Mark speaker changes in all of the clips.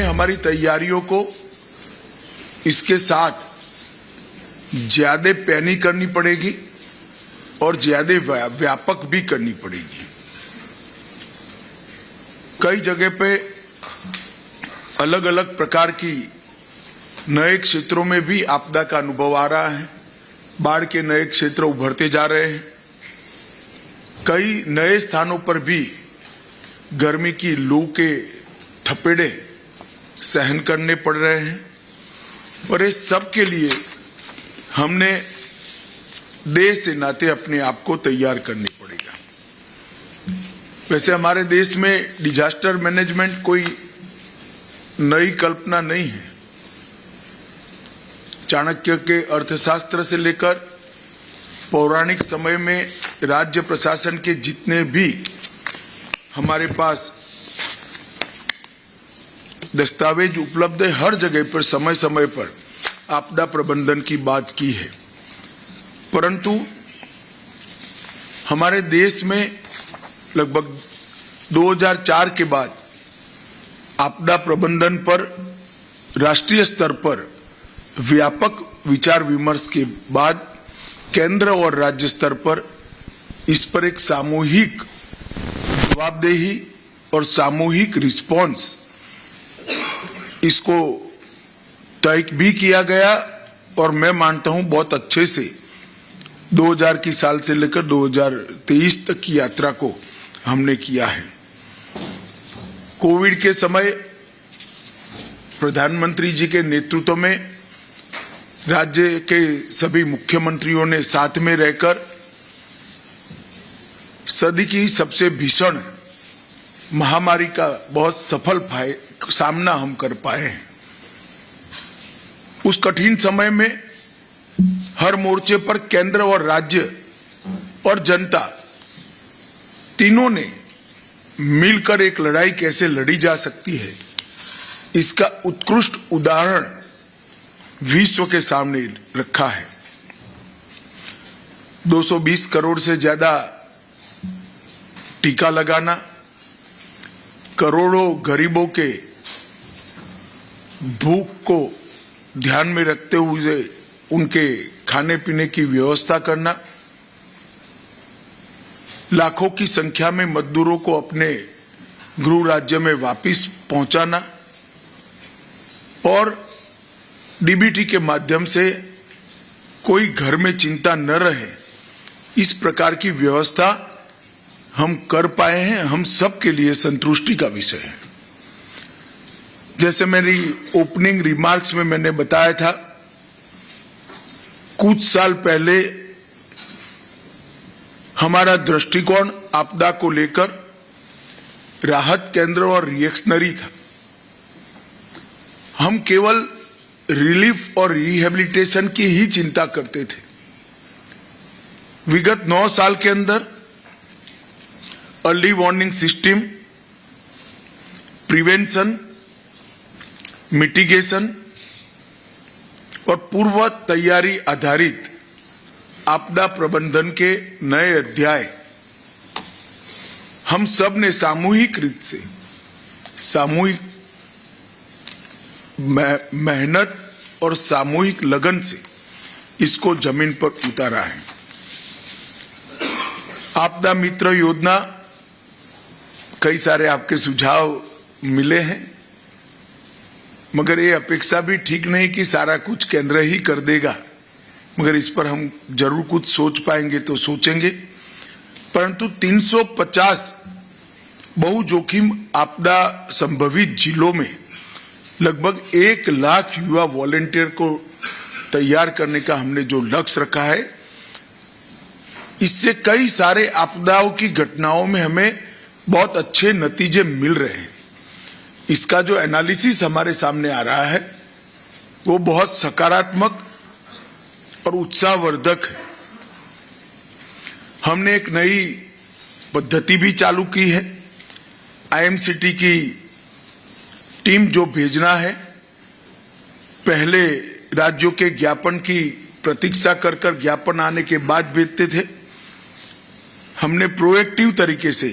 Speaker 1: हमारी तैयारियों को इसके साथ ज्यादा पैनी करनी पड़ेगी और ज्यादा व्यापक भी करनी पड़ेगी। कई जगह पे अलग अलग प्रकार की नए क्षेत्रों में भी आपदा का अनुभव आ रहा है। बाढ़ के नए क्षेत्र उभरते जा रहे हैं। कई नए स्थानों पर भी गर्मी की लू के थपेड़े सहन करने पड़ रहे हैं और इस सब के लिए हमने देश से नाते अपने आप को तैयार करने पड़ेगा। वैसे हमारे देश में डिजास्टर मैनेजमेंट कोई नई कल्पना नहीं है। चाणक्य के अर्थशास्त्र से लेकर पौराणिक समय में राज्य प्रशासन के जितने भी हमारे पास दस्तावेज उपलब्ध है, हर जगह पर समय समय पर आपदा प्रबंधन की बात की है। परंतु हमारे देश में लगभग 2004 के बाद आपदा प्रबंधन पर राष्ट्रीय स्तर पर व्यापक विचार विमर्श के बाद केंद्र और राज्य स्तर पर इस पर एक सामूहिक जवाबदेही और सामूहिक रिस्पॉन्स इसको तय भी किया गया और मैं मानता हूं बहुत अच्छे से 2000 की साल से लेकर 2023 तक की यात्रा को हमने किया है। कोविड के समय प्रधानमंत्री जी के नेतृत्व में राज्य के सभी मुख्यमंत्रियों ने साथ में रहकर सदी की सबसे भीषण महामारी का बहुत सफल सामना हम कर पाए हैं। उस कठिन समय में हर मोर्चे पर केंद्र और राज्य और जनता तीनों ने मिलकर एक लड़ाई कैसे लड़ी जा सकती है, इसका उत्कृष्ट उदाहरण विश्व के सामने रखा है। 220 करोड़ से ज्यादा टीका लगाना, करोड़ों गरीबों के भूख को ध्यान में रखते हुए उनके खाने पीने की व्यवस्था करना, लाखों की संख्या में मजदूरों को अपने गृह राज्य में वापस पहुंचाना और डीबीटी के माध्यम से कोई घर में चिंता न रहे, इस प्रकार की व्यवस्था हम कर पाए हैं, हम सब के लिए संतुष्टि का विषय है। जैसे मेरी ओपनिंग रिमार्क्स में मैंने बताया था, कुछ साल पहले हमारा दृष्टिकोण आपदा को लेकर राहत केंद्र और रिएक्शनरी था। हम केवल रिलीफ और रिहेबिलिटेशन की ही चिंता करते थे। विगत 9 साल के अंदर early warning system, prevention, mitigation और पूर्व तैयारी आधारित आपदा प्रबंधन के नए अध्याय हम सब ने सामूहिक रूप से सामूहिक मेहनत और सामूहिक लगन से इसको जमीन पर उतारा है। आपदा मित्र योजना, कई सारे आपके सुझाव मिले हैं, मगर ये अपेक्षा भी ठीक नहीं कि सारा कुछ केंद्र ही कर देगा, मगर इस पर हम जरूर कुछ सोच पाएंगे तो सोचेंगे। परंतु 350 बहु जोखिम आपदा संभवित जिलों में लगभग 1 लाख युवा वॉलेंटियर को तैयार करने का हमने जो लक्ष्य रखा है, इससे कई सारे आपदाओं की घटनाओं में हमें बहुत अच्छे नतीजे मिल रहे हैं। इसका जो एनालिसिस हमारे सामने आ रहा है वो बहुत सकारात्मक और उत्साहवर्धक है। हमने एक नई पद्धति भी चालू की है। आईएमसीटी की टीम जो भेजना है, पहले राज्यों के ज्ञापन की प्रतीक्षा कर ज्ञापन आने के बाद भेजते थे। हमने प्रोएक्टिव तरीके से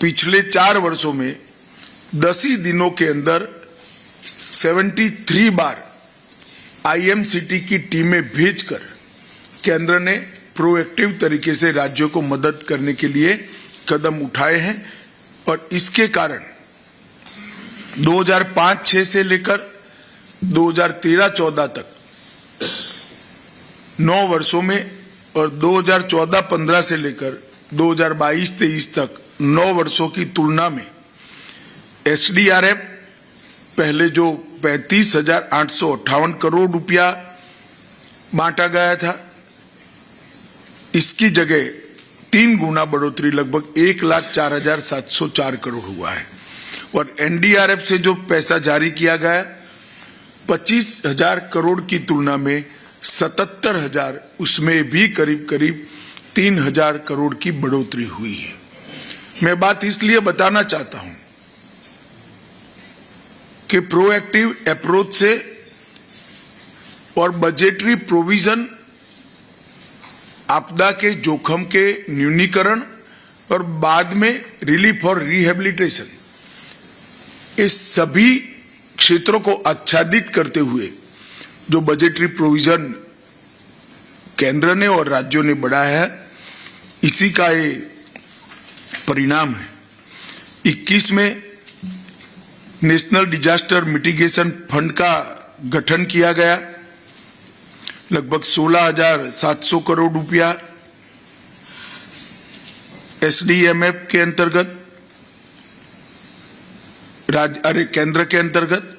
Speaker 1: पिछले 4 वर्षों में 10 ही दिनों के अंदर 73 बार आईएमसीटी की टीमें भेजकर केंद्र ने प्रोएक्टिव तरीके से राज्यों को मदद करने के लिए कदम उठाए हैं और इसके कारण 2005-06 से लेकर 2013-14 तक 9 वर्षों में और 2014-15 से लेकर 2022-23 तक 9 वर्षों की तुलना में एसडीआरएफ पहले जो 35,858 करोड़ रुपया बांटा गया था, इसकी जगह 3 गुना बढ़ोतरी लगभग 1,04,704 करोड़ हुआ है। और एनडीआरएफ से जो पैसा जारी किया गया 25,000 करोड़ की तुलना में 77,000, उसमें भी करीब करीब 3,000 करोड़ की बढ़ोतरी हुई है। मैं बात इसलिए बताना चाहता हूं कि प्रोएक्टिव अप्रोच से और बजटरी प्रोविजन आपदा के जोखिम के न्यूनीकरण और बाद में रिलीफ और रिहेबिलिटेशन, इस सभी क्षेत्रों को आच्छादित करते हुए जो बजटरी प्रोविजन केंद्र ने और राज्यों ने बढ़ाया है, इसी का ये परिणाम है। 21 में नेशनल डिजास्टर मिटिगेशन फंड का गठन किया गया, लगभग 16,700 करोड़ रुपया एसडीएमएफ के अंतर्गत केंद्र के अंतर्गत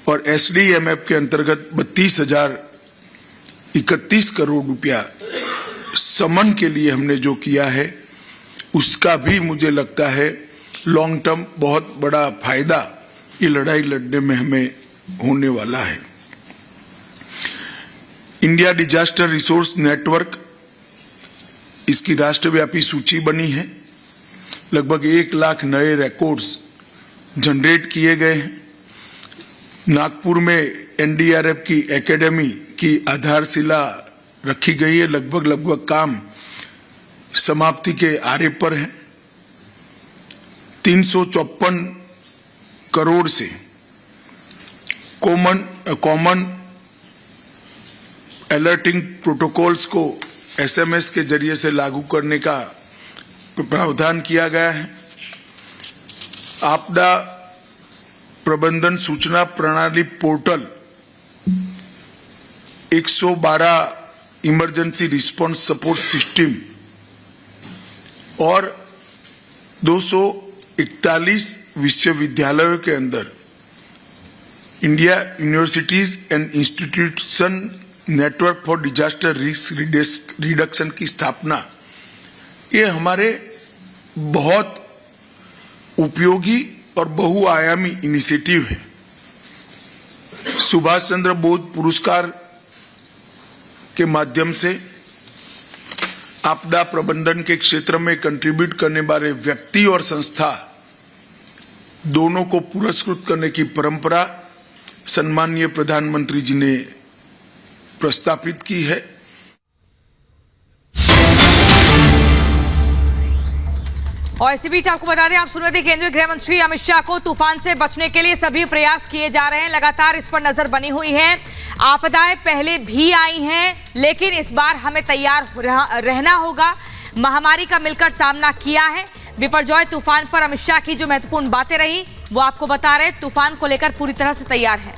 Speaker 1: और एसडीएमएफ के अंतर्गत 32,031 करोड़ रुपया समन के लिए हमने जो किया है, उसका भी मुझे लगता है लॉन्ग टर्म बहुत बड़ा फायदा ये लड़ाई लड़ने में हमें होने वाला है। इंडिया डिजास्टर रिसोर्स नेटवर्क, इसकी राष्ट्रव्यापी सूची बनी है। लगभग 1 लाख नए रिकॉर्ड्स जनरेट किए गए हैं। नागपुर में एनडीआरएफ की एकेडमी की आधारशिला रखी गई है। लगभग काम समाप्ति के आरे पर है। 354 करोड़ से कॉमन अलर्टिंग प्रोटोकॉल्स को एसएमएस के जरिए से लागू करने का प्रावधान किया गया है। आपदा प्रबंधन सूचना प्रणाली portal 112 emergency response support system और 241 विश्वविद्यालयों के अंदर India universities and institution network for disaster risk reduction की स्थापना, ये हमारे बहुत उपयोगी और बहुआयामी इनिशिएटिव है। सुभाष चंद्र बोस पुरस्कार के माध्यम से आपदा प्रबंधन के क्षेत्र में कंट्रीब्यूट करने वाले व्यक्ति और संस्था दोनों को पुरस्कृत करने की परंपरा सम्माननीय प्रधानमंत्री जी ने प्रस्तावित की है।
Speaker 2: और इसी बीच आपको बता दें, आप सुन रहे थे केंद्रीय गृह मंत्री अमित शाह को तूफान से बचने के लिए सभी प्रयास किए जा रहे हैं। लगातार इस पर नजर बनी हुई है। आपदाएं पहले भी आई हैं, लेकिन इस बार हमें तैयार रहना होगा। महामारी का मिलकर सामना किया है। बिपरजॉय तूफान पर अमित शाह की जो महत्वपूर्ण बातें रही वो आपको बता रहे। तूफान को लेकर पूरी तरह से तैयार है।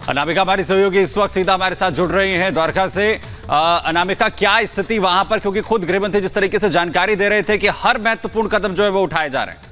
Speaker 3: अनामिका हमारी सहयोगी इस वक्त सीधा हमारे साथ जुड़ रही हैं द्वारका से। अनामिका, क्या स्थिति वहां पर, क्योंकि खुद गृह मंत्री जिस तरीके से जानकारी दे रहे थे कि हर महत्वपूर्ण कदम जो है वो उठाए जा रहे हैं।